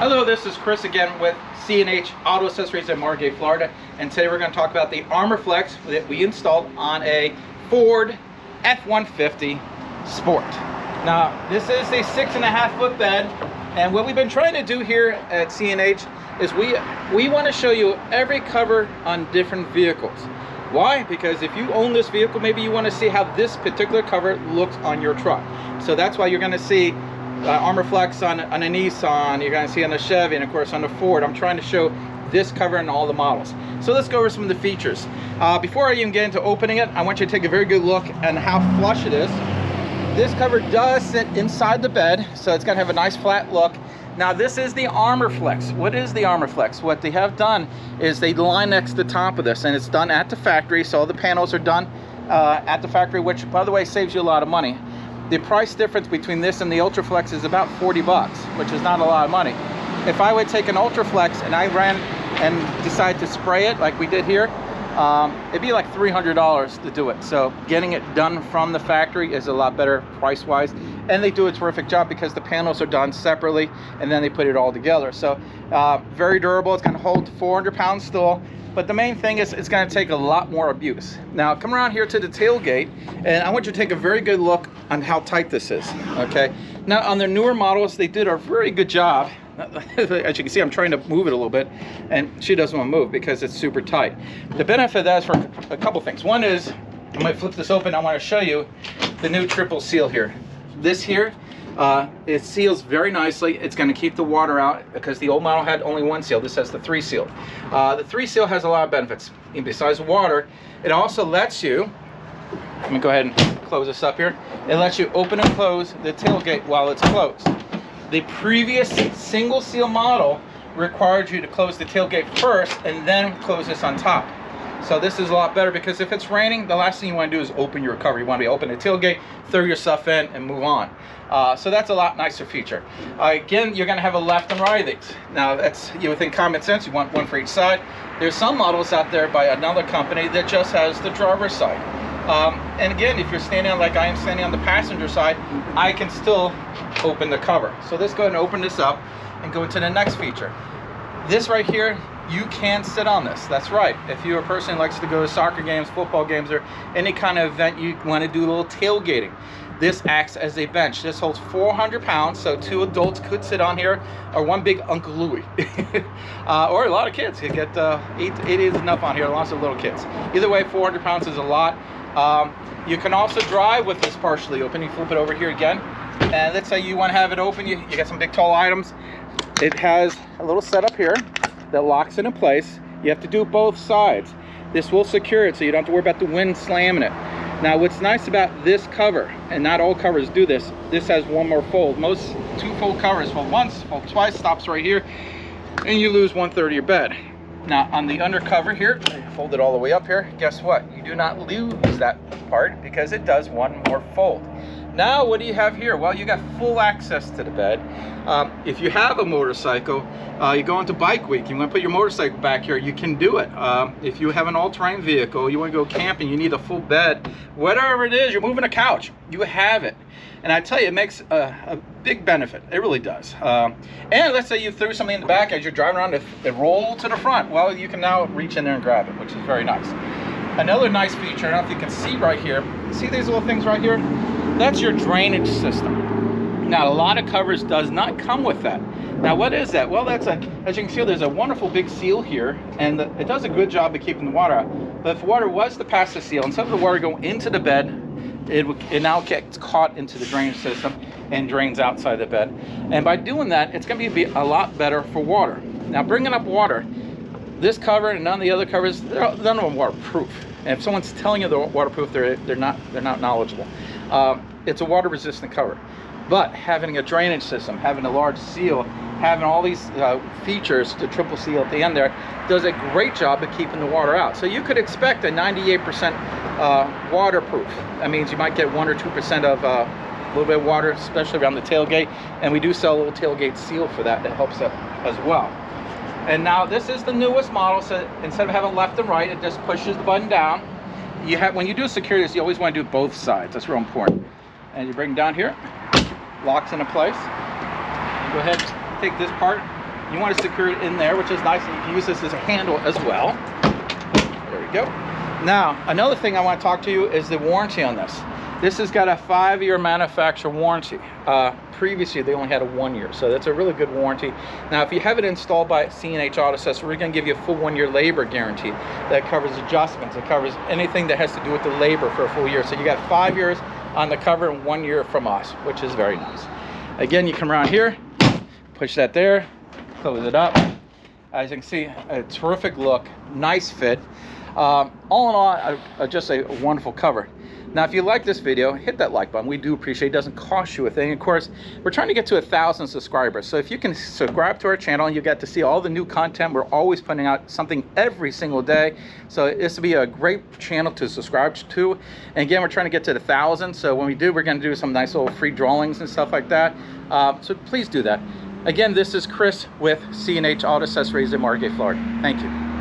Hello, this is Chris again with C&H Auto Accessories in Margate, Florida, and today we're going to talk about the armorflex that we installed on a Ford F-150 Sport. Now, this is a 6.5 foot bed, and what we've been trying to do here at C&H is we want to show you every cover on different vehicles. Why? Because if you own this vehicle, maybe you want to see how this particular cover looks on your truck. So that's why you're going to see armorflex on a Nissan, you're going to see on the Chevy, and of course on the Ford. I'm trying to show this cover in all the models. So let's go over some of the features. Before I even get into opening it, I want you to take a very good look at how flush it is. This cover does sit inside the bed, so it's going to have a nice flat look. Now this is the armorflex. What is the armorflex? What they have done is they line next the top of this, and it's done at the factory, so all the panels are done at the factory, which by the way saves you a lot of money. The price difference between this and the Ultraflex is about 40 bucks, which is not a lot of money. If I would take an Ultraflex and I ran and decide to spray it like we did here, it'd be like $300 to do it. So getting it done from the factory is a lot better price-wise, and they do a terrific job because the panels are done separately and then they put it all together. So very durable. It's going to hold 400 pounds still. But the main thing is it's going to take a lot more abuse. Now come around here to the tailgate, and I want you to take a very good look on how tight this is. Okay. Now on the newer models, they did a very good job. As you can see, I'm trying to move it a little bit, and she doesn't want to move because it's super tight. The benefit of that is for a couple things. One is, I might flip this open. I want to show you the new triple seal here. This here, it seals very nicely. It's going to keep the water out because the old model had only one seal. This has the 3 seal. The 3 seal has a lot of benefits. And besides water, it also lets you, let me go ahead and close this up here. It lets you open and close the tailgate while it's closed. The previous single seal model required you to close the tailgate first and then close this on top. So this is a lot better because if it's raining, the last thing you want to do is open your cover. You want to be open the tailgate, throw your stuff in, and move on. So that's a lot nicer feature. Again, you're going to have a left and right of these. Now that's, you would think common sense, you want one for each side. There's some models out there by another company that just has the driver's side. And again, if you're standing like I am standing on the passenger side, I can still open the cover. So let's go ahead and open this up and go into the next feature. This right here, you can sit on this. That's right. If you're a person who likes to go to soccer games, football games, or any kind of event you want to do a little tailgating, this acts as a bench. This holds 400 pounds, so 2 adults could sit on here, or one big Uncle Louie. Or a lot of kids. You get 8 is enough on here, lots of little kids. Either way, 400 pounds is a lot. You can also drive with this partially open. You flip it over here again, and let's say you want to have it open. You got some big tall items. It has a little setup here that locks it in place. You have to do both sides. This will secure it so you don't have to worry about the wind slamming it. Now what's nice about this cover, and not all covers do this, this has one more fold. Most 2 fold covers fold once, fold twice, stops right here, and you lose 1/3 of your bed. Now on the undercover here, fold it all the way up here, guess what? You do not lose that part because it does one more fold. Now what do you have here? Well, you got full access to the bed. If you have a motorcycle, you go into bike week, you want to put your motorcycle back here, you can do it. If you have an all-terrain vehicle, you want to go camping, you need a full bed, whatever it is, you're moving a couch, you have it. And I tell you, it makes a big benefit. It really does. And let's say you threw something in the back as you're driving around, it rolled to the front. Well, you can now reach in there and grab it, which is very nice. Another nice feature, I don't know if you can see right here, see these little things right here? That's your drainage system. Now, a lot of covers does not come with that. Now, what is that? Well, that's as you can see, there's a wonderful big seal here, and it does a good job of keeping the water out. But if water was to pass the seal, instead of the water going into the bed, it now gets caught into the drainage system and drains outside the bed. And by doing that, it's going to be a lot better for water. Now, bringing up water, this cover and none of the other covers, none of them are waterproof. And if someone's telling you they're waterproof, they're not knowledgeable. It's a water resistant cover. But having a drainage system, having a large seal, having all these features, the triple seal at the end there, does a great job of keeping the water out. So you could expect a 98% waterproof. That means you might get 1 or 2% of a little bit of water, especially around the tailgate. And we do sell a little tailgate seal for that helps it as well. And now this is the newest model, so instead of having left and right, it just pushes the button down. You have, when you do security, you always want to do both sides. That's real important. And you bring it down here, locks into place. Go ahead, take this part, You want to secure it in there, which is nice, and you can use this as a handle as well. There we go. Now, another thing I want to talk to you is the warranty on this. This has got a 5-year manufacturer warranty. Previously, they only had a 1 year, so that's a really good warranty. Now, if you have it installed by C&H Auto Accessories, we're going to give you a full 1 year labor guarantee that covers adjustments. It covers anything that has to do with the labor for a full year. So you got 5 years on the cover and 1 year from us, which is very nice. Again, you come around here, push that there, close it up. As you can see, a terrific look, nice fit. All in all, just a wonderful cover. Now, if you like this video, hit that like button. We do appreciate it. It doesn't cost you a thing. Of course, we're trying to get to 1,000 subscribers. So if you can subscribe to our channel, you get to see all the new content. We're always putting out something every single day. So this will be a great channel to subscribe to. And again, we're trying to get to 1,000. So when we do, we're going to do some nice little free drawings and stuff like that. So please do that. Again, this is Chris with C&H Auto Accessories in Margate, Florida. Thank you.